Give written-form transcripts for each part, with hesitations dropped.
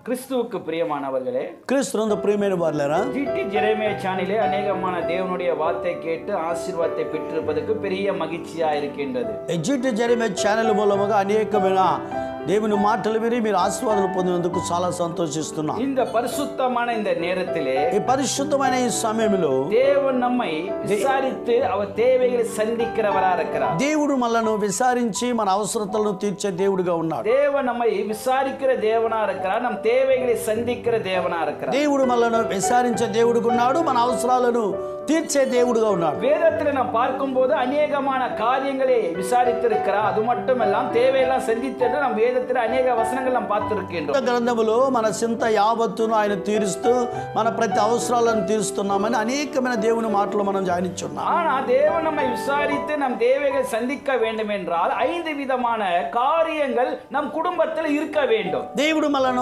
கிறிஸ்துவுக்கு பிரியமானவர்களே, கிறிஸ்துவுக்கு பிரியమైన వారలారా, ஜிடி ஜெரேமியா சேனலிலே அநேகமான தேவனுடைய வார்த்தை கேட்டு ஆசீர்வாதத்தை பெற்றிருப்பதற்கு பெரிய மகிழ்ச்சியா இருக்கின்றது. ஜிటి జెరమియా ఛానల్ మూలముగా అనేకమైన దేవుని మాటలు విని మీరు ఆశీర్వాదాలు పొందినందుకు చాలా సంతోషిస్తున్నాం. இந்த பரிசுத்தமான இந்த நேரத்திலே, ఈ పరిశుద్ధమైన ఈ సమయంలో தேவன் நம்மை விசாரித்து அவர் தேவைகளை சந்திக்கிறவரா இருக்கிறார். దేవుడు మనల్ని విచారించి మన అవసరతలను తీర్చే దేవుడిగా ఉన్నాడు. தேவன் நம்மை விசாரிக்கிற தேவனா இருக்கிறார். நம் தேவைகளை சந்திக்கிற தேவனா இருக்கிறார். దేవుడు మనల్ని విచారించే దేవుడిగా ఉన్నాడు. మన అవసరాలను తీర్చే దేవుడిగా ఉన్నాడు. வேதத்தில் நாம் பார்க்கும்போது அநேகமான காரியங்களை விசாரித்திருக்கிறார். அது மட்டுமல்லாம் தேவையெல்லாம் சந்தித்து நாம் வேதத்தில் அநேக வசனங்கள் நாம் பார்த்திருக்கின்றோம். గ్రంథములో మన చింత యావత్తును ఆయన తీరుస్తూ మన ప్రతి అవసరాలను తీరుస్తున్నామని అనేకమైన దేవుని మాటలు మనం ధ్యానించున్నాం. ஆனா தேவன் நம்மை விசாரித்து நம் தேவைகளை சந்திக்க வேண்டும் என்றால் 5 விதமான காரியங்கள் நம் குடும்பத்தில் இருக்க வேண்டும். దేవుడు మన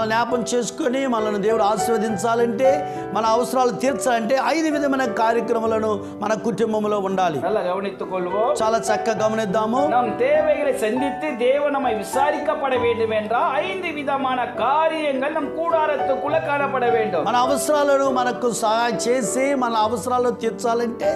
జ్ఞాపం చేసుకొని మనల్ని దేవుడు ఆశీర్వదించాలంటే మన అవసరాలు తీర్చాలంటే 5 విధమైన కార్యక్రమాలను మన కుటుంబంలో ఉండాలి. நல்லா கவனித்துக் கொள்வோம். చాలా చక్కగా గమనిద్దాము. நம் தேவைகளை சந்தித்து தேவன் நம்மை விசாரிக்கப்பட வேண்டும் என்றால் 5 விதமான காரியங்கள் நம் கூடாரத்துக்குள்ள காணப்பட வேண்டும். మన అవసరాలను మనకు సహాయం చేసి మన అవసరాలు తీర్చాలంటే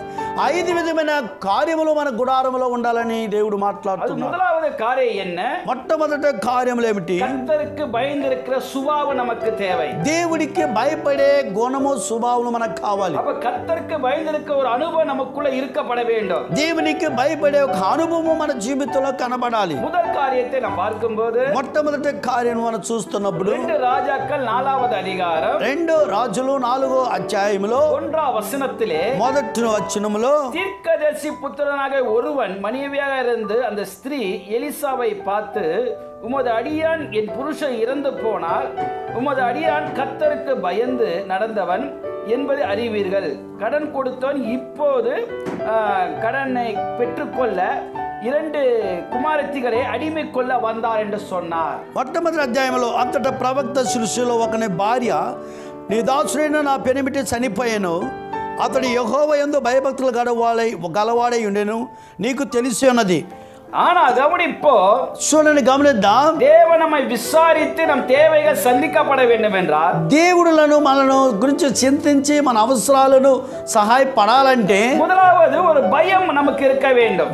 5 విధమైన కార్యములు మన గుడారములో ఉండాలని దేవుడు మాట్లాడుతున్నాడు. முதலாவது காரியம் என்ன? మొట్టమొదటి కార్యములు ఏమిటి? கர்த்தருக்கு பயந்திருக்கிற சுபாவம் நமக்கு தேவை. దేవుడికి భయపడే గుణము స్వభావం మనకు కావాలి. அப்ப கர்த்தருக்கு பயந்திருக்கிற ஒரு அனுபவம் நமக்குள்ள இருக்கப்பட வேண்டும். దేవునికి భయపడే ఒక అనుభవం మన జీవితంలో కనబడాలి. முதல் காரியத்தை நாம் பார்க்கும்போது మొట్టమొదటి కార్యం మనం చూస్తున్నప్పుడు 2 ராஜாக்கள் 4வது அதிகாரம் 2 రాజులు 4వ అధ్యాయములో 1వ வசனத்திலே మొదటి వచనములో தீர்க்கதரிசி புத்திரனாக ஒருவன் மனைவியாக இருந்து அந்த ஸ்திரீ எலிசாவை பார்த்து, உமது அடியான் என் புருஷன் இறந்து போனால் உமது அடியான் கர்த்தருக்கு பயந்து நடந்தவன் என்பதை அறிவீர்கள். கடன் கொடுத்தவன் இப்போது கடனை பெற்றுக்கொள்ள 2 కుమార్తెகளை అడిమి కొల్ల వందార్ என்று சொன்னார். మొట్టమొదటి అధ్యాయంలో అంతటా ప్రవక్త శిష్యులో ఒకని భార్య, నీ దాసుడైన నా పెనిమిటి చనిపోయాను, అతడు యెహోవా యందు భయభక్తులు గలవాడై ఉండెను, నీకు తెలిసి ఉన్నది. ஆனா கவனிப்போ, చూడండి, గమనిద్దాం. தேவன் நம்மை விசாரித்து நம் தேவைகள் சந்திக்கப்பட வேண்டும் என்றால், దేవుడులను మనను గురించి చింతించి మన అవసరాలను సహాయపడాలంటే முதலாவது ஒரு பயம் நமக்கு இருக்க வேண்டும்.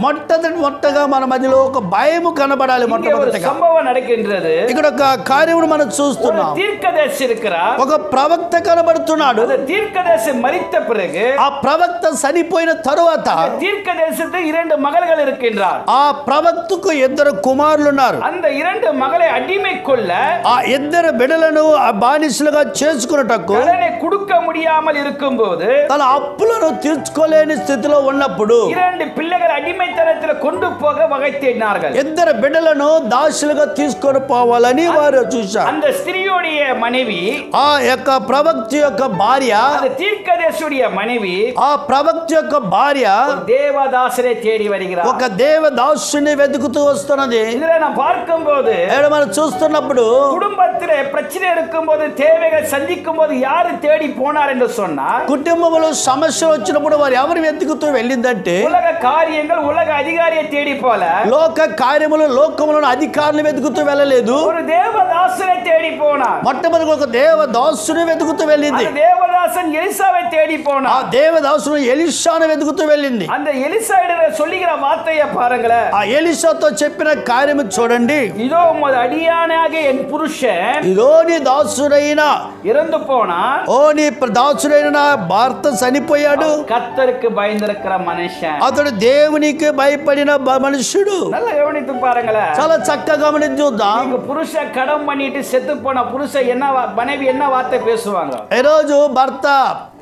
మొట్టగా మన మధ్యలో ఒక భయము కనబడాలి. మొట్టమొదటిగా సంభవం நடக்கின்றது. ఇక్కడ ఒక కార్యము మనం చూస్తున్నాం. தீர்க்கதரிசி இருக்கிறார். ఒక ప్రవక్త కనబడుతున్నాడు. அந்த தீர்க்கதரிசி மரித்த பிறகு ఆ ప్రవక్త చనిపోయిన తరువాత தீர்க்கதரிசிக்கு 2 மகள்கள் இருக்கின்றார். ఆ ప్రవక్తకు 2 కుమారులు ఉన్నారు. அந்த 2 மகளை அடிமை கொள்ள ఆ 2 బిడ్డలను బానిసలుగా చేసుకున్నటకు கடனை கொடுக்க முடியாமல் இருக்கும்போது, తన అప్పులను తీర్చుకోలేని స్థితిలో ఉన్నప్పుడు 2 பிள்ளைகள் அடிமைத்தனத்தில் கொண்டு போக வகை தேடினார்கள். 2 బిడ్డలను దాసులుగా తీసుకొని పోవాలని వారు చూశారు. அந்த ஸ்திரீயுடைய மனைவி, ఆ యొక్క ప్రవక్త యొక్క భార్య, அந்த தீர்க்கதரிசியுடைய மனைவி, ఆ ప్రవక్త యొక్క భార్య தேவதாசரை தேடி வருகிறார். ఒక దేవదాసుని వెతుకుతూ వస్తున్నది. இதுல நாம் பார்க்கும்போது, మనం చూస్తున్నప్పుడు குடும்பத்திலே பிரச்சனை இருக்கும்போது, தேவைகள் சந்திக்கும் போது யாரு தேடி போனார் என்று சொன்னார், కుటుంబంలో సమస్యలు వచ్చినప్పుడు వారు ఎవరు వెతుకుతూ వెళ్ళిందంటే உலக காரியங்கள் உலக அதிகாரியை தேடி போல, లోక కార్యములు లోకములను అధికారులు వెతుకుతూ వెళ్ళలేదు. ஒரு தேவதாசரை தேடி போனார். మొట్టమొదటి ఒక దేవదాసుని వెతుకుతూ వెళ్ళింది. அந்த தேவதாசன் எலிசாவை தேடி ఆ போனார். దేవదాసును ఎలీషాను వెతుకుతూ వెళ్ళింది. அந்த எலிசாவிடம் சொல்லுகிற வார்த்தையை பாருங்களேன். ఆ ఎలీషాతో చెప్పిన కార్యము చూడండి. இதோ உமது அடியானாக என் புருஷன் ఇదో నీ దాసుడైన இறந்து போனான், నీ దాసుడైన నా భర్త చనిపోయాడు. கர்த்தருக்கு பயந்திருக்கிற மனுஷன். అతడు దేవునికి భయపడిన మనుషుడు. நல்லா கவனித்து பாருங்களேன். చాలా చక్కగా గమనిద్దాం. நீங்க புருஷன் கடன் பண்ணிட்டு செத்து போன புருஷன் என்ன மனைவி என்ன வார்த்தை பேசுவாங்க? ఈరోజు భర్త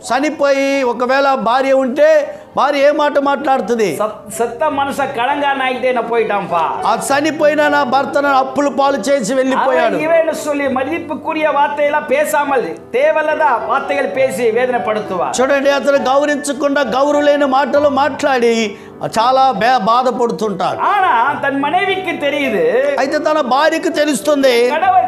చనిపోయి ఒకవేళ భార్య ఉంటే భార్య ఏ మాట మాట్లాడుతుంది? செத்த மனுஷன் கடங்காரன் ஆகிட்டே நான் போயிட்டான்பா, ఆ చనిపోయిన నా భర్తను అప్పులు పాలు చేసి వెళ్ళిపోయాడు. இவன் சொல்லி மதிப்புக்குரிய வார்த்தையெல்லாம் பேசாமல் தேவையில்லதா வார்த்தைகள் பேசி வேதனைப்படுத்துவா. చూడండి, అతను గౌరవించకుండా గౌరవ లేని మాటలు మాట్లాడి చాలా బాధపడుతుంటాడు. ஆனா தன் மனைவிக்கு தெரியுது, అయితే తన భార్యకు తెలుస్తుంది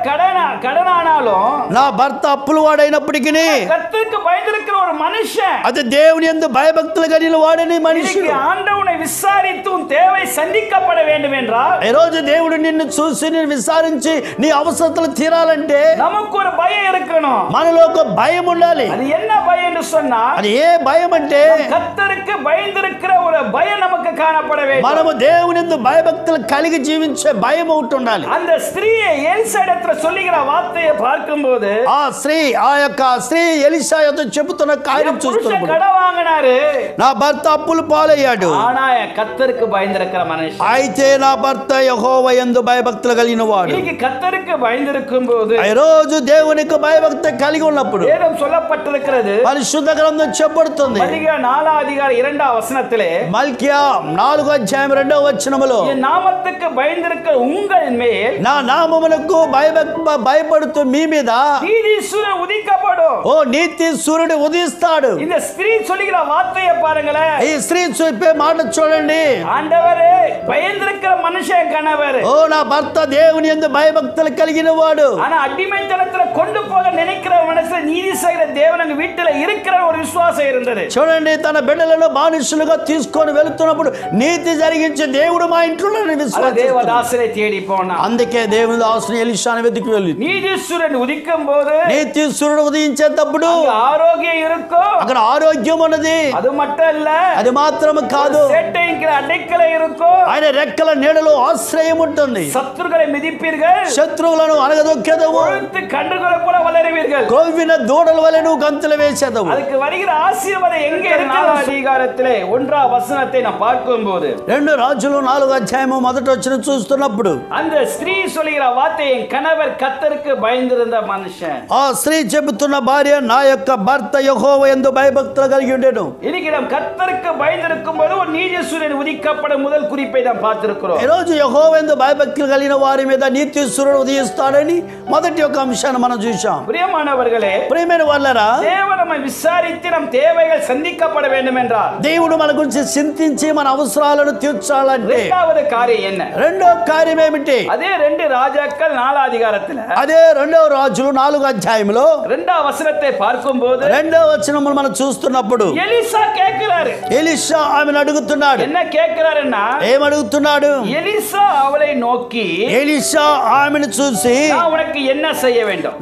கடனானாலும் నా భర్త అప్పులు వాడైనప్పటికీ கர்த்தருக்கு பயந்திருக்கிற ஒரு மனுஷன் అది దేవుని యందు భయభక్తులు కలిగిన వాడని మనిషి ஆண்டவனை விசாரித்து உன் தேவை சந்திக்கப்பட வேண்டும் என்றால் ఈ రోజు దేవుడు నిన్ను చూసి నిన్ను విచారించి నీ అవసరతలు తీరాలంటే நமக்கு ஒரு பயம் இருக்கணும். మనలో ఒక భయం ఉండాలి. அது என்ன பயம் என்று சொன்னா అది ఏ భయం అంటే கர்த்தருக்கு பயந்திருக்கிற ஒரு பயம் நமக்கு காணப்பட வேண்டும். మనము దేవుని యందు భయభక్తులు కలిగి జీవించే భయం ఒకటి ఉండాలి. அந்த ஸ்திரீயை எலிசா இடத்துல சொல்லுகிற வார்த்தையை பார்க்கும்போது ఆ స్త్రీ ఎలీషా యొద్ద చెబుతున్న కార్యం చూస్తున్నప్పుడు கடன் வாங்கினாரு, నా భర్త అప్పులు పాలయ్యాడు, ஆனா கர்த்தருக்கு பயந்திருக்கிற மனுஷன். అయితే నా భర్త యెహోవా యందు భయభక్తులు కలిగిన వాడు. இன்னைக்கு கர்த்தருக்கு பயந்திருக்கும் போது ఈ రోజు దేవునికి భయభక్తి కలిగి ఉన్నప్పుడు வேதம் சொல்லப்பட்டிருக்கிறது. పరిశుద్ధ గ్రంథం చెప్పబడుతుంది. மல்கியா 4:2 మల్కియా 4:2 என் நாமத்துக்கு பயந்திருக்கிற உங்கள் மேல் నా నామమునకు భయపడుతూ మీ మీద நீதிசூரன் உதிக்கப்படும். ఓ నీతి సూర్యుడు ఉదయిస్తాడు. இந்த ஸ்திரீ சொல்லுகிற வார்த்தையை பாருங்களேன். ఈ స్త్రీ చెప్పే మాట చూడండి. ஆண்டவரே பயந்திருக்கிற மனுஷன் கணவர், ఓ నా భర్త దేవుని యందు భయభక్తులు కలిగిన వాడు. ஆனா அடிமைத்தனத்துல கொண்டு போக நினைக்கிற மனுஷன் நீதி செய்கிற தேவன் அங்க வீட்டுல இருக்கிற ஒரு விசுவாசம் இருந்தது. చూడండి, తన బిడ్డలను బానిసలుగా తీసుకొని వెళుతున్నప్పుడు నీతి జరిగించే దేవుడు మా ఇంట్లో విశ్వాసం. தேவதாசரை தேடி போனா, అందుకే దేవుని దాసుని ఎలీషాను వెతికి వెళ్ళి நீதிசூரன் உதிக்கும் போது నీతి సూర్యుడు ఉదయించేటప్పుడు ஆரோக்கியம் இருக்கும். అక్కడ ఆరోగ్యం ఉన్నది. அது மட்டும் இல்ல, అది మాత్రమే కాదు, சேட்டைங்கிற அடைக்கலை இருக்கும். ఆయన రెక్కల నీడలో ఆశ్రయం ఉంటుంది. சத்துருக்களை மிதிப்பீர்கள், శత్రువులను అనగదొక్కేదవు, கொழுத்து கன்றுகளை போல வளருவீர்கள். కొవ్విన దూడల వలె నువ్వు గంతులు వేసేదవు. அதுக்கு வருகிற ஆசீர்வாதம் எங்க இருக்கு? அதிகாரத்திலே 1 நாம் பார்க்கும்போது 2 రాజులు 4 చూస్తున్నప్పుడు அந்த ஸ்திரீ சொல்லுகிற வார்த்தை, என் கணவர் கர்த்தருக்கு பயந்திருந்த மனுஷன். ఆ స్త్రీ చెబుతున్న భార్య, నా యొక్క భర్త యెహోవా యందు భయభక్తులు కలిగి ఉండెను. இன்னைக்கு நாம் கர்த்தருக்கு பயந்திருக்கும் போது ஒரு நீதிசூரன் உதிக்கப்படும் முதல் குறிப்பை நாம் பார்த்திருக்கிறோம். ఈ రోజు యెహోవా యందు భయభక్తులు కలిగిన వారి మీద నీతి సూర్యుడు ఉదయిస్తాడని మొదటి ఒక అంశాన్ని మనం చూశాం. பிரியமானவர்களே, ప్రియమైన వాళ్ళరా, தேவன் நம்மை விசாரித்து நம் தேவைகள் சந்திக்கப்பட வேண்டும் என்றால் దేవుడు మన గురించి చింతించి మన అవసరాలను తీర్చాలంటే இரண்டாவது காரியம் என்ன? రెండో కార్యం ఏమిటి? அதே 2 ராஜாக்கள் 4 அதிகாரத்துல అదే 2 రాజులు 4 2 பார்க்கும்போது 2 మనం చూస్తున్నప్పుడు எலிசா கேட்கிறாரு. ఎలీషా ఆమెను అడుగుతున్నాడు. என்ன கேட்கிறாருன்னா, ఏమడుగుతున్నాడు? எலிசா அவளை நோக்கி, ఎలీషా ఆమెను చూసి, நான் உனக்கு என்ன செய்ய வேண்டும்?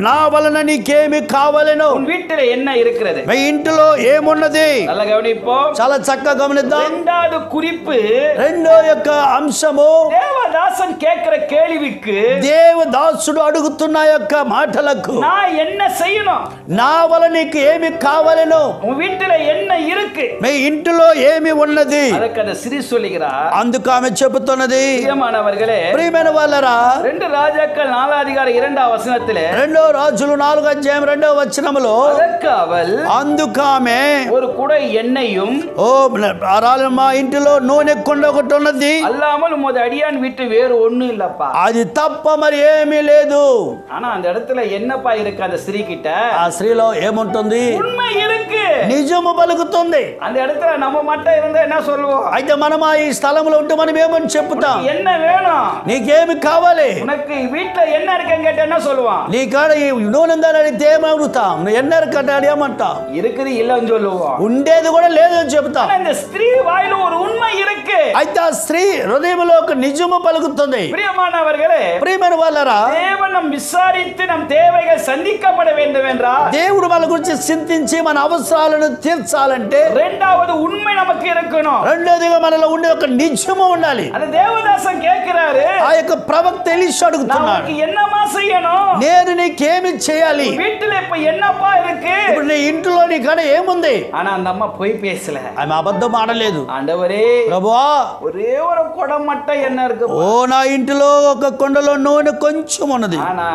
నా వలన నీకేమి కావాలను? உன் வீட்டில என்ன இருக்கிறது? మీ ఇంటిలో ఏమున్నది? நல்ல கவனிப்போம். చాలా చక్కగా గమనిద్దాం. இரண்டாவது குறிப்பு, రెండో యొక్క అంశము, தேவதாசன் கேட்கிற கேள்விக்கு దేవదాసుడు అడుగుతున్న యొక్క మాటలకు, நான் என்ன செய்யணும்? నా వలన నీకు ఏమి కావాలను? உன் வீட்டில என்ன இருக்கு? మీ ఇంటిలో ఏమి ఉన్నది? அதற்கு அந்த ஸ்திரீ சொல்லுகிறார். అందుకు ఆమె చెబుతున్నది, பிரியமானவர்களே, ప్రియమైన వాళ్ళరా, 2 ராஜாக்கள் 4 அதிகாரம் 2 రెండో రాజులు 4 அதற்கு அவள், అందుకు ఆమె, ஒரு குடை எண்ணெயும் మా ఇంటిలో నూనె కుండ ఒకటి ఉన్నది, அல்லாமல் உமது அடியான் வீட்டு வேறு ஒண்ணும் இல்லப்பா. అది తప్ప మరి ఏమీ లేదు. ஆனா அந்த இடத்துல என்னப்பா இருக்கு? அந்த ஸ்திரீ கிட்ட ఆ స్త్రీలో ఏముంటుంది? உண்மை இருக்கு. నిజము పలుకుతుంది. அந்த இடத்துல நம்ம மட்டும் இருந்தா என்ன சொல்லுவோம்? అయితే మనం ఈ స్థలంలో ఉంటే మనం ఏమని చెప్తాం? என்ன வேணும்? నీకేమి కావాలి? உனக்கு வீட்டுல என்ன இருக்குன்னு கேட்ட என்ன சொல்லுவான்? నీ కాడ ఈ నూనె ఉందని అడిగితే ఏమడుగుతాం? నువ్వు ఎన్న ఇరుకంటాడు ఏమంటాం? இருக்குது இல்லன்னு சொல்லுவோம். ఉండేది కూడా లేదని చెప్తాం. இந்த ஸ்திரீ வாயில ஒரு உண்மை இருக்கு. అయితే ఆ స్త్రీ హృదయంలో ఒక నిజము పలుకుతుంది. பிரியமானவர்களே, ప్రియమైన వాళ్ళరా, தேவன் நம் விசாரித்து நம் தேவைகள் சந்திக்கப்பட வேண்டும் என்றால் దేవుడు మన గురించి చింతించి మన అవసరాలను తీర్చాలంటే இரண்டாவது உண்மை நமக்கு இருக்கணும். రెండోదిగా మనలో ఉండే ఒక నిజము ఉండాలి. அந்த தேவதாசன் கேட்கிறாரு, ఆ యొక్క ప్రవక్త ఎలీషా అడుగుతున్నాడు, நமக்கு என்னமா செய்யணும்? నేను నీకేమి చేయాలి? வீட்டுல இப்ப என்னப்பா இருக்கு? ఇప్పుడు నీ ఇంట్లో నీ కాడ ఏముంది? ஆனா அந்த அம்மா போய் பேசல. ఆమె అబద్ధం ఆడలేదు. ஆண்டவரே, ప్రభువా, ஒரே ஒரு குடம் மட்டும் என்ன இருக்கு? ఓ నా ఇంటిలో ఒక కుండలో నూనె కొంచెం ఉన్నది. ஆனா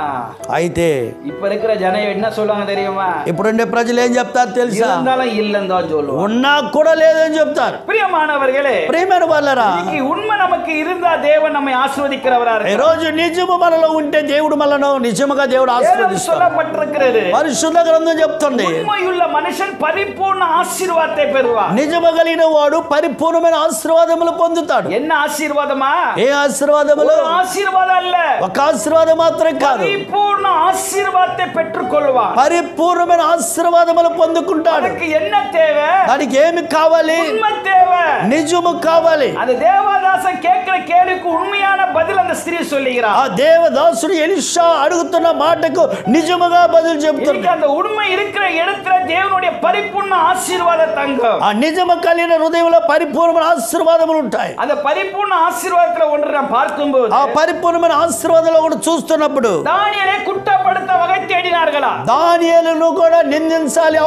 అయితే இப்ப இருக்கிற ஜனம் என்ன சொல்லுவாங்க தெரியுமா? ఇప్పుడుండే ప్రజలు ఏం చెప్తారు తెలుసా? இருந்தாலும் இல்லன்னு தான் சொல்லுவாங்க. ఉన్నా కూడా లేదని చెప్తారు. பிரியமானவர்களே, ప్రియమైన వాళ్ళరా, இன்னைக்கு உண்மை நமக்கு இருந்தா தேவன் நம்மை ஆசீர்வதிக்கிறவரா ఈ இருக்கிறார். రోజు నిజము మనలో ఉంటే దేవుడు మనలో నిజముగా దేవుడు வேதம் ఆశీర్వదిస్తాడు. சொல்லப்பட்டிருக்கிறது, పరిశుద్ధ గ్రంథం చెప్తుంది, உண்மையுள்ள மனுஷன் பரிபூர்ண ஆசீர்வாதத்தை பெறுவார். నిజము కలిగిన వాడు పరిపూర్ణమైన ఆశీర్వాదములు పొందుతాడు. என்ன ஆசீர்வாதமா? ఏ ఆశీర్వాదములు? ஒரு ஆசீர்வாதம் அல்ல, ఒక ఆశీర్వాదం మాత్రం కాదు, పరిపూర్ణ ఆశీర్వాదத்தை பெற்றுக்கொள்வான். పరిపూర్ణమైన ఆశీర్వాదములు పొందుకుంటాడు. அதுக்கு என்ன தேவை? దానికి ఏమి కావాలి? உண்மை தேவை, నిజము కావాలి. அந்த தேவதாசன் கேட்கிற கேள்விக்கு உண்மையான பதில் அந்த ஸ்திரீ சொல்லுகிறார். ఆ దేవదాసుడు ఎలీషా అడుగుతున్న మాటకు నిజముగా బదులు చెప్తున్నాడు. அந்த உண்மை இருக்கிற இடத்துல தேவனுடைய பரிபூர்ண ஆசீர்வாத தங்கம். ఆ నిజము కలిగిన హృదయంలో పరిపూర్ణమైన ఆశీర్వాదములు ఉంటాయి. அந்த பரிபூர்ண ஆசீர்வாதத்துல ஒன்று நாம் பார்க்கும்போது, ఆ పరిపూర్ణమైన ఆశీర్వాదాలు కూడా చూస్తున్నప్పుడు தானிయేலை குற்றப்படுத்த வகை தேடினார்களா? దానియేలును కూడా నిందించాలి,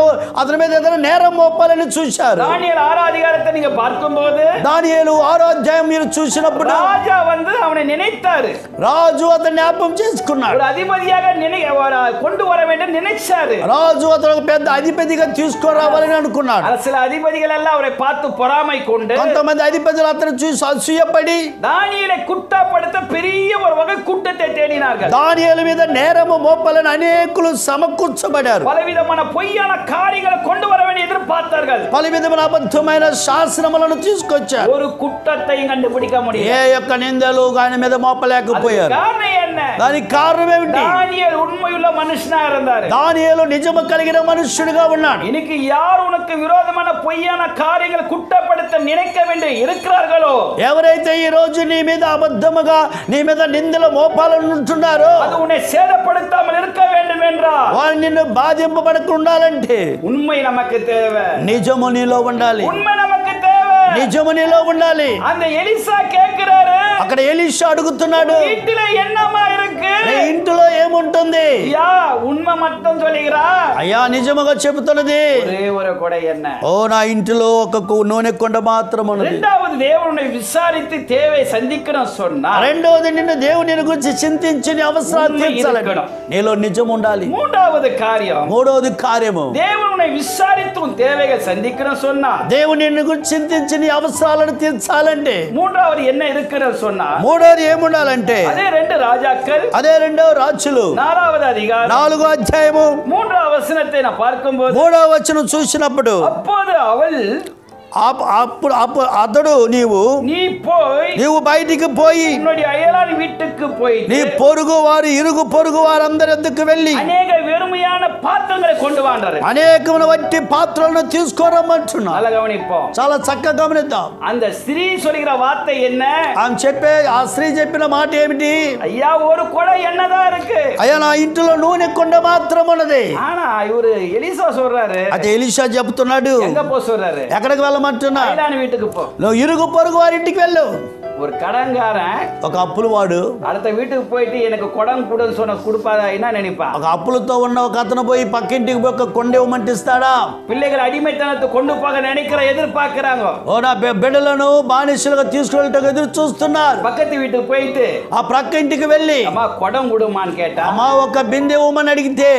అతని మీద ఏదైనా నేరం మోపాలని చూశారు. தானிయేல் 6 அதிகாரத்தை நீங்க பார்க்கும்போது, దానియేలు 6వ అధ్యాయం మీరు చూసినప్పుడు ராஜா வந்து அவனை நினைத்தாரு, రాజు అతన్ని జ్ఞాపకం చేసుకున్నాడు. ஒரு அதிபதியாக கொண்டு வர வேண்டும் நினைச்சாரு. రాజు అతను ఒక పెద్ద అధిపతిగా తీసుకురావాలని అనుకున్నాడు. சில அதிபதிகள் எல்லாம் அவரை பார்த்து பொறாமை கொண்டு, కొంతమంది అధిపతులు అతను చూసి అసూయపడి தானிయేலை குற்றப்படுத்த பெரிய ஒரு வகை கூட்டத்தை தேடினார்கள். దానియేలు మీద నేరము మోపాలని అనేకులు సమకూర్చబడారు. பலவிதமான பொய்யான காரியங்களை கொண்டு வர வேண்டிய எதிர்பார்த்தார்கள். పలు విధమైన అబద్ధమైన శాసనములను తీసుకొచ్చారు. ஒரு குற்றத்தையும் கண்டுபிடிக்க முடியல. ఏ యొక్క నిందలు ఆయన మీద మోపలేకపోయారు. காரணம் என்ன? దానికి కారణం ఏమిటి? தானிయేல் உண்மையுள்ள மனுஷனா இருந்தாரு. దానియేలు నిజము కలిగిన మనుష్యుడిగా ఉన్నాడు. இன்னைக்கு யார் உனக்கு விரோதமான பொய்யான காரியங்களை குற்றப்படுத்த நினைக்க வேண்டிய இருக்கிறார்களோ, ఎవరైతే ఈ రోజు నీ మీద అబద్ధముగా నీ మీద నిందలు మోపాలనుంటున్నారో, அது உன்னை சேதப்படுத்தாமல் இருக்க வேண்டும் என்றால் వాళ్ళు నిన్ను బాధింపబడకుండా ఉండాలంటే உண்மை நமக்கு தேவை. నిజము నీలో ఉండాలి. உண்மை நமக்கு தேவை. నిజము నీలో ఉండాలి. அந்த எலிசா கேட்கிறாரு, అక్కడ ఎలీషా అడుగుతున్నాడు, வீட்டுல என்னமா இருக்கு? నీ ఇంటిలో ఏముంటుంది? யா உண்மை மட்டும் சொல்லுகிறா, అయ్యా నిజముగా చెబుతున్నది, ஒரே ஒரு கொடை என்ன? ఓ నా ఇంటిలో ఒక నూనె కొండ మాత్రం ఉన్నది. இரண்டாவது தேவனை விசாரித்து தேவை சந்திக்கணும் சொன்னா, రెండవది నిన్ను దేవుని గురించి చింతించి నీ అవసరాలు తీర్చాలి. నీలో నిజం ఉండాలి. மூன்றாவது காரியம், మూడవది కార్యము, தேவனை விசாரித்தும் தேவைகள் சந்திக்கணும் சொன்னா, దేవుని గురించి చింతించి నీ అవసరాలను తీర్చాలంటే மூன்றாவது என்ன இருக்கிறது சொன்னா, మూడవది ఏముండాలంటే அதே 2 ராஜாக்கள் అదే 2వ రాజులు 4வது அதிகாரம் 4వ అధ్యాయము 3వ வசனத்தை நான் பார்க்கும்போது, 3వ వచనం చూసినప్పుడు அப்போது அவள், అతడు நீ போய் నీవు బయటికి పోయి உன்னுடைய அயலான் வீட்டுக்கு போய் నీ పొరుగు వారు ఇరుగు పొరుగు వారందరి వద్దకు వెళ్ళి அநேக வெறுமையான பாத்திரங்களை கொண்டு வாண்டாரு. అనేకమైన వట్టి పాత్రలను తీసుకురమ్మంటున్నా. நல்லா கவனிப்போம். చాలా చక్కగా గమనిద్దాం. அந்த ஸ்திரீ சொல்லுகிற வார்த்தை என்ன? ఆ స్త్రీ చెప్పిన మాట ఏమిటి? ஐயா ஒரு குடம் எண்ணெய்தான் இருக்கு. అయ్యా నా ఇంటిలో నూనె కొండ మాత్రం ఉన్నది. ஆனா இவரு எலிசா சொல்றாரு, అయితే ఎలీషా చెప్తున్నాడు, எங்க போ சொல்றாரு? ఎక్కడికి వెళ్ళమంటున్నా? அயலான் வீட்டுக்கு போ. నువ్వు ఇరుగు పొరుగు వారింటికి వెళ్ళు. ஒரு கடன்காரன் ఒక అప్పులు వాడు அடுத்த வீட்டுக்கு போயிட்டு எனக்கு குடம் கூடன்னு சொன்ன கொடுப்பாதா என்ன நினைப்பா? ఒక అప్పులతో ఉన్న ఒక అతను పోయి పక్కింటికి పోయి ఒక కొండ ఇవ్వమంటే ఇస్తాడా? பிள்ளைகள் அடிமைத்தனத்தை கொண்டு போக நினைக்கிற எதிர்பார்க்கிறாங்க. ఓ నా బిడ్డలను బానిసలుగా తీసుకెళ్ళటకు ఎదురు చూస్తున్నారు. பக்கத்து வீட்டுக்கு போயிட்டு ఆ ప్రక్క ఇంటికి వెళ్ళి அம்மா குடம் கொடுமான்னு கேட்டா, అమ్మా ఒక బిందె ఇవ్వమని అడిగితే,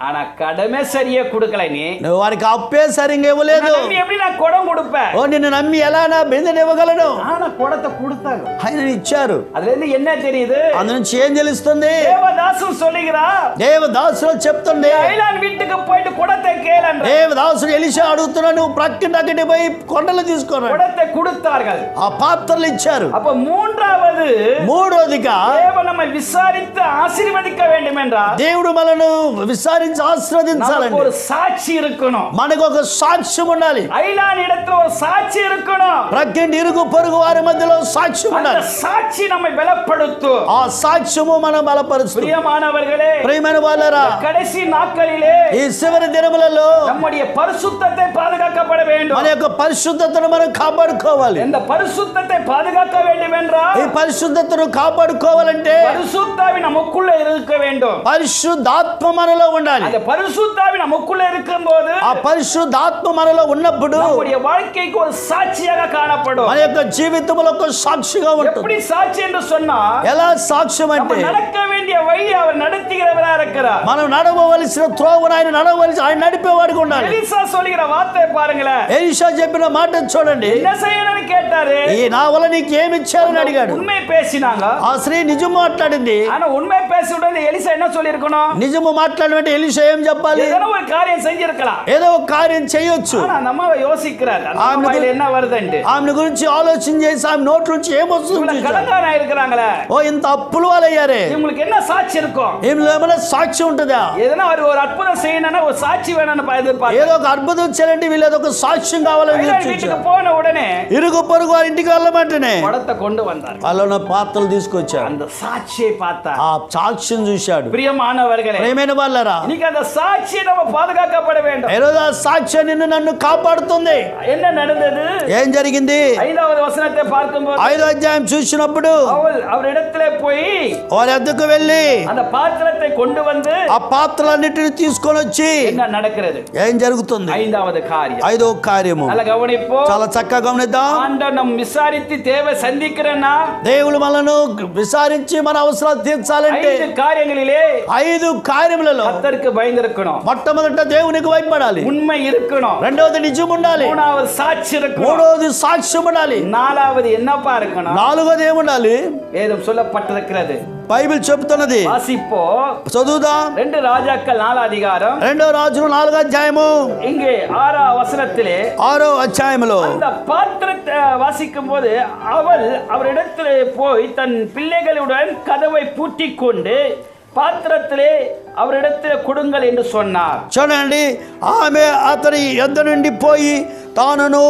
ஆனா கடமே சரியா கொடுக்கல. నువ్వు వారికి అప్పే సరిగ్గా ఇవ్వలేదు. எப்படி நான் குடம் கொடுப்பேன்? ఓ నిన్ను నమ్మి ఎలా నా బిందెని ఇవ్వగలను? ஆனா குடத்தை கொடுத்தாங்க. ఆయన ఇచ్చారు. அதுல இருந்து என்ன தெரியுது? అందు నుంచి ఏం తెలుస్తుంది? தேவதாசன் சொல்லுகிறா, దేవదాసుడు చెప్తుంది, அயலான் வீட்டுக்கு போயிட்டு குடத்தை கேளன்ற. దేవదాసుడు ఎలీషా అడుగుతున్నా, నువ్వు ప్రక్కింటి అక్కడి పోయి కొండలు తీసుకున్నాడు. குடத்தை கொடுத்தார்கள். ఆ పాత్రలు ఇచ్చారు. அப்ப மூன்றாவது, మూడోదిగా தேவன் நம்மை விசாரித்து ஆசீர்வதிக்க வேண்டும் என்றால் దేవుడు మనను విచారించి நமக்கு ఆశీర్వదించాలండి. ஒரு சாட்சி இருக்கணும். మనకు ఒక సాక్ష్యం ఉండాలి. அயலான் இடத்துல ஒரு சாட்சி இருக்கணும். ప్రక్కింటి ఇరుగు పొరుగు వారి మధ్యలో సాక్ష్యం அந்த ఉండాలి. சாட்சி நம்மை பலப்படுத்தும். ఆ సాక్ష్యము మనం బలపరుస్తుంది. பிரியமானவர்களே, ప్రియమైన వాళ్ళరా, கடைசி நாட்களிலே ఈ చివరి దినములలో நம்முடைய பரிசுத்தத்தை பாதுகாக்கப்பட வேண்டும். మన యొక్క పరిశుద్ధతను మనం కాపాడుకోవాలి. இந்த பரிசுத்தத்தை பாதுகாக்க வேண்டும் என்றால் ఈ పరిశుద్ధతను కాపాడుకోవాలంటే பரிசுத்தாவி நமக்குள்ள இருக்க வேண்டும். పరిశుద్ధాత్మ మనలో ఉండాలి. அந்த பரிசுத்தாவி நமக்குள்ள இருக்கும்போது ఆ పరిశుద్ధాత్మ మనలో ఉన్నప్పుడు நம்முடைய வாழ்க்கைக்கு ஒரு சாட்சியாக காணப்படும். మన యొక్క జీవితంలో ఒక సాక్షిగా ఉంటుంది. எப்படி சாட்சி என்று சொன்னா, ఎలా సాక్ష్యం நம்ம అంటే நடக்க வேண்டிய வழி அவர் நடத்துகிறவரா இருக்கிறார். మనం నడవవలసిన త్రోవను ఆయన నడిపేవాడిగా ఉండాలి. எலிசா சொல்லுகிற வார்த்தை பாருங்களேன். ఎలీషా చెప్పిన మాట చూడండి. என்ன செய்யணும்னு கேட்டாரு. ఈ నా వల్ల నీకు ఏమి ఇచ్చారని అడిగాడు. உண்மை பேசினாங்க. ఆ స్త్రీ నిజం మాట్లాడింది. ஆனா உண்மை பேசி உடனே எலிசா என்ன சொல்லிருக்கணும்? నిజము మాట్లాడినట్టు ఎలీషా ఏం చెప్పాలి? ஏதோ ஒரு காரியம் செஞ்சிருக்கலாம். ఏదో ఒక కార్యం చేయొచ్చు. ஆனா நம்ம யோசிக்கிறார் நம்ம என்ன வருதுன்னு. ఆమె గురించి ఆలోచన చేసి ఆమె నోట్ నుంచి ఏమొస్తుంది? கடன்காரா இருக்கிறாங்களே. ఓ ఇంత అప్పులు వాళ్ళయ్యారే. உங்களுக்கு என்ன సాక్షి இருக்கும்? ఏమైనా సాక్ష్యం ఉంటుందా? ఏదైనా ஒரு అద్భుతం செய்யணும்னா ஒரு సాక్షి வேணும்னு ఎదుర్పారు. ఏదో ఒక అద్భుతం చేయాలంటే వీళ్ళది ఒక సాక్ష్యం కావాలని వీటికి పోన ఉடனே ఇరుగు పొరుగు వారి ఇంటికి వెళ్ళమంటేనే పడత కొండు వందారు. వాళ్ళ పాత్రలు తీసుకొచ్చారు. அந்த சாட்சியை பார்த்தா ఆ సాక్ష్యం చూశాడు. ప్రియమానవర్గలే, ప్రియమైన వాళ్ళరా, இன்னைக்கு அந்த சாட்சி நம்ம பாதுகாக்கப்பட வேண்டும். ఈరోజు ఆ సాక్ష్యం నిన్ను నన్ను కాపాడుతుంది. என்ன நடந்தது? ఏం జరిగింది? 5వ వచనத்தை பார்க்கும்போது 5వ అధ్యాయం చూసినప్పుడు அவரிடத்திலே போய் వారి వద్దకు వెళ్ళి அந்த பாத்திரத்தை கொண்டு வந்து ఆ పాత్రలన్నిటిని తీసుకొని వచ్చి என்ன நடக்கிறது? ఏం జరుగుతుంది? 5వ காரியம். 5వ కార్యము நல்ல கவனிப்போ. చాలా చక్కగా గమనిద్దాం. ஆண்டவர் நம்ம விசாரித்து தேவை சந்திக்கிறனா దేవుడు మనను విచారించి మన అవసరాలు తీర్చాలంటే 5 కార్యங்களிலே 5 కార్యములలో கர்த்தருக்கு பயந்திருக்கணும். మొట్టమొదట దేవునికి భయపడాలి. உண்மை இருக்கணும். రెండవది నిజం ఉండాలి. 3வது సాక్షి இருக்கணும். మూడవది సాక్ష్యం ఉండాలి. 4வது என்னப்பா இருக்கணும்? 4వది ఏముండాలి? வேதம் சொல்லப்பட்டிருக்கிறது. బైబిల్ చెప్తున్నది. வாசிப்போ. చదువుదాం. 2 ராஜாக்கள் 4 அதிகாரம். 2వ రాజులు 4వ అధ్యాయము. இங்கே 6వ வசனத்திலே 6వ అధ్యాయములో அந்த பாத்திரத்தை வாசிக்கும் போது அவரிடத்திலே போய் தன் பிள்ளைகளுடன் கதவை பூட்டிக் கொண்டு பாத்திரத்திலே அவரிடத்திலே கொடுங்கள் என்று சொன்னார். చూడండి, ఆమె అతని యొద్ద నుండి పోయి తానును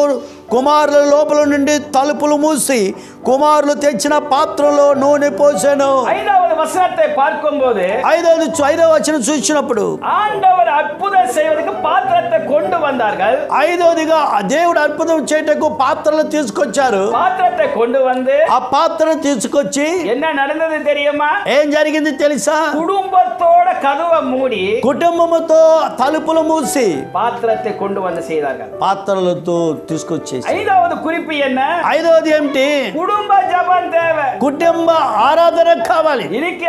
కుమారుల లోపల నుండి తలుపులు మూసి కుమారులు తెచ్చిన పాత్రలో నూనె పోసాను. 5వ వచనத்தை பார்க்கும்போது 5వ వచనం చూసినప్పుడు ஆண்டவர் அற்புதம் செய்வதற்கு பாத்திரத்தை கொண்டு வந்தார்கள். 5వదిగా దేవుడు అద్భుతం చేయటకు పాత్రలు తీసుకొచ్చారు. பாத்திரத்தை கொண்டு வந்து ఆ పాత్రను తీసుకొచ్చి என்ன நடந்தது தெரியுமா? ఏం జరిగింది తెలుసా? குடும்பத்தோட கதவை மூடி కుటుంబముతో తలుపులు మూసి பாத்திரத்தை கொண்டு வந்து செய்தார்கள். పాత్రలతో తీసుకొచ్చేసి 5வது குறிப்பு என்ன? 5వది ఏమిటి? குடும்ப ஜெபம் தேவை. కుటుంబ ఆరాధన కావాలి. இன்னைக்கு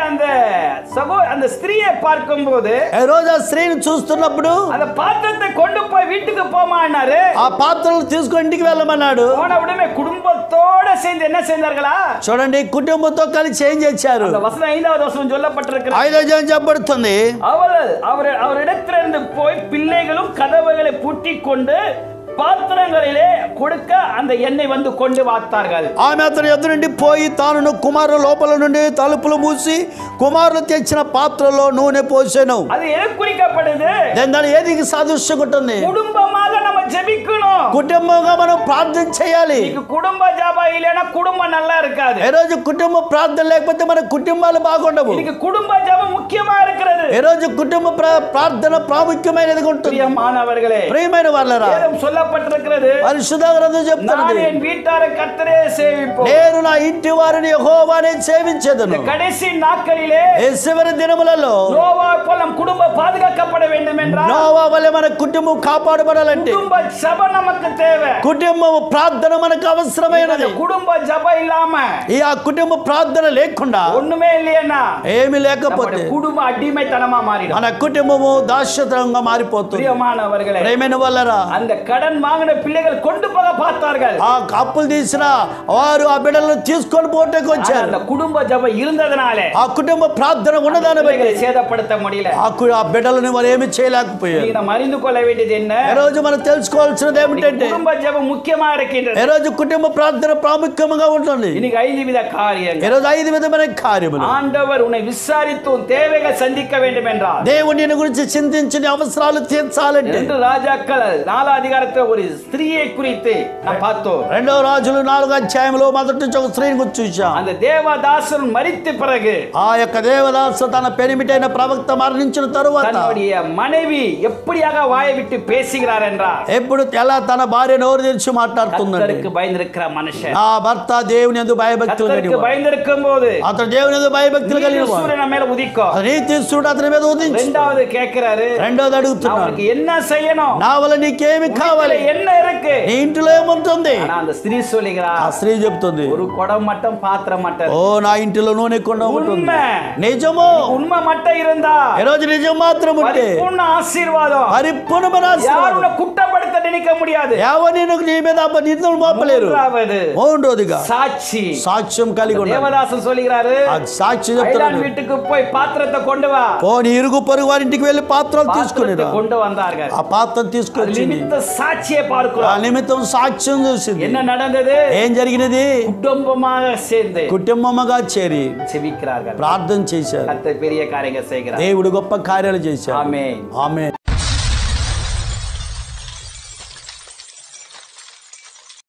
அந்த ஸ்திரியை பார்க்கும்போது ఈ రోజు ఆ స్త్రీని చూస్తున్నప్పుడు அந்த பாத்திரத்தை கொண்டு போய் வீட்டுக்கு போமான்னாரு. ఆ పాత్రలు తీసుకొని ఇంటికి వెళ్ళమన్నాడు. போன உடனே குடும்பத்தோட சேர்ந்து என்ன செய்தார்களா? చూడండి, కుటుంబంతో కలిసి ఏం చేశారు? அந்த వచనం 5வது வசனம் சொல்லப்பட்டிருக்கிறது. 5వ అధ్యాయం చెప్పబడుతుంది. அவரிடத்திலிருந்து போய் பிள்ளைகளும் கதவுகளை பூட்டிக் கொண்டு பாத்திரங்களிலே கொடுக்க அந்த எண்ணெய் வந்து கொண்டு வார்த்தார்கள். ఆమె అతని ఎదురు నుండి పోయి తాను కుమారుల లోపల నుండి తలుపులు మూసి కుమారులు తెచ్చిన పాత్రలో నూనె పోసాను. அது எது குறிக்கப்படுது? దాని ఏది సాదృశ్యం ఉంటుంది? குடும்பமாக நம்ம ஜெபிக்கணும். కుటుంబంగా మనం ప్రార్థన చేయాలి. నీకు కుటుంబ జపం இல்லனா కుటుంబం நல்லா இருக்காது. ఈ రోజు కుటుంబ ప్రార్థన లేకపోతే మన కుటుంబాలు బాగుండవు. నీకు కుటుంబ జపం ముఖ్యమా இருக்கிறது. ఈ రోజు కుటుంబ ప్రార్థన ప్రాముఖ్యమైనది ఉంటుంది. ప్రియమానవర్గలే, ప్రియమైన వాళ్ళరా, వేదం சொல்லப்பட்டிருக்கிறது. పరిశుద్ధ గ్రంథం చెప్తున్నది, நான் என் வீட்டாரை கர்த்தரே சேவிப்போம். నేను నా ఇంటి వారిని యెహోవానే సేవించెదను. கடைசி நாட்களிலே ఈ చివరి దినములలో நோவா போல நம் குடும்பம் பாதுகாக்கப்பட வேண்டும் என்றால் నోవా వలె మన కుటుంబం కాపాడబడాలంటే குடும்ப ஜெபம் நமக்கு தேவை. కుటుంబ ప్రార్థన మనకు అవసరమైనది. குடும்ப ஜெபம் இல்லாம ఆ కుటుంబ ప్రార్థన లేకుండా ஒண்ணுமே இல்லையேனா ఏమీ లేకపోతే குடும்ப அடிமைத்தனமா மாறிடும். మన కుటుంబము దాస్యతంగా మారిపోతుంది. பிரியமானவர்களே, ప్రియమైన వాళ్ళరా, அந்த கடன் வாங்கின பிள்ளைகள் கொண்டு போக பார்த்தார்கள். ఆ అప్పులు తీసిన వారు ఆ బిడ్డలను తీసుకొని పోటకు వచ్చారు. அந்த குடும்ப ஜெபம் இருந்ததனாலே ఆ కుటుంబ ప్రార్థన ఉన్నదాన్ని బట్టి பிள்ளைகளை சேதப்படுத்த முடியல. ఆ బిడ్డలను వారు ఏమి చేయలేకపోయారు. நீங்க நம்ம அறிந்து கொள்ள வேண்டியது என்ன? ఈ రోజు మనం తెలుసుకోవాల్సినది ఏమిటంటే குடும்ப ஜெபம் முக்கியமா இருக்கின்றது. ఈ రోజు కుటుంబ ప్రార్థన ప్రాముఖ్యంగా ఉంటుంది. இன்னைக்கு 5 வித காரியங்கள். ఈ రోజు 5 విధమైన కార్యములు. ஆண்டவர் உன்னை விசாரித்து உன் தேவைகள் சந்திக்க வேண்டும் என்றார். దేవుని నీ గురించి చింతించి నీ అవసరాలు తీర్చాలంటే 2 ராஜாக்கள் 4 அதிகாரத்துல ஒரு ஸ்திரியை குறித்து நாம் பார்த்தோம். 2వ రాజులు 4వ అధ్యాయంలో మొదటి నుంచి ఒక స్త్రీని గురించి చూశాం. அந்த தேவதாசன் மரித்த பிறகு ఆ యొక్క దేవదాసు తన పెనిమిటైన ప్రవక్త మరణించిన తరువాత தன்னுடைய மனைவி எப்படியாக வாயை விட்டு பேசுகிறார் என்றார். ఎప్పుడు ఎలా తన భార్య నోరు తెరిచి మాట్లాడుతుందండి. கர்த்தருக்கு பயந்திருக்கிற மனுஷன், ఆ భర్త దేవుని యందు భయభక్తులు కలిగి கர்த்தருக்கு பயந்திருக்கும் போது అతడు దేవుని యందు భయభక్తులు కలిగి சூரியன் மேல உதிக்கும். నీతిస్తుడు అతని మీద ఉదించు. இரண்டாவது கேக்குறாரு, రెండోది అడుగుతున్నాడు, அவருக்கு என்ன செய்யணும்? నా వల్ల నీకేమి కావాలి? என்ன இருக்கு? నీ ఇంటిలో ఏముంటుంది? ஆனா அந்த ஸ்திரீ சொல்லுகிறா, ఆ స్త్రీ చెప్తుంది, ஒரு குடம் மட்டும் பாத்திரம் மட்டும். ఓ నా ఇంటిలో నూనె కొండ ఉంటుంది. உண்மை, నిజము. உண்மை மட்டும் இருந்தா ఈ రోజు నిజం మాత్రం ఉంటే పరిపూర్ణ ఆశీర్వాదం. పరిపూర్ణమైన ఆశీర్వాదం. யாரும் குற்றப்படுத்த நினைக்க முடியாது. ఎవరు నీ మీద నిందలు మోపలేరు. மூன்றாவது మూడోదిగా சாட்சி. సాక్ష్యం కలిగి ఉండాలి. தேவதாசன் சொல்லுகிறாரு, ఆ సాక్షి ஐலான் చెప్తున్నాడు, வீட்டுக்கு போய் பாத்திரத்தை கொண்டு வா. నీ ఇరుగు పొరుగు వారి ఇంటికి వెళ్ళి పాత్రలు తీసుకుని பாத்திரத்தை கொண்டு வந்தார்கள். ఆ పాత్రను తీసుకొచ్చి நிமித்த சாட்சியை ఆ பார்க்கிறோம். నిమిత్తం సాక్ష్యం చూసింది. என்ன நடந்தது? ఏం జరిగినది? குடும்பமாக சேர்ந்து కుటుంబముగా చేరి செபிக்கிறார்கள். ప్రార్థన చేశారు. கர்த்தர் பெரிய காரியங்கள் செய்கிறார். దేవుడు గొప్ప కార్యాలు చేశారు. ஆமென். ఆమేన్.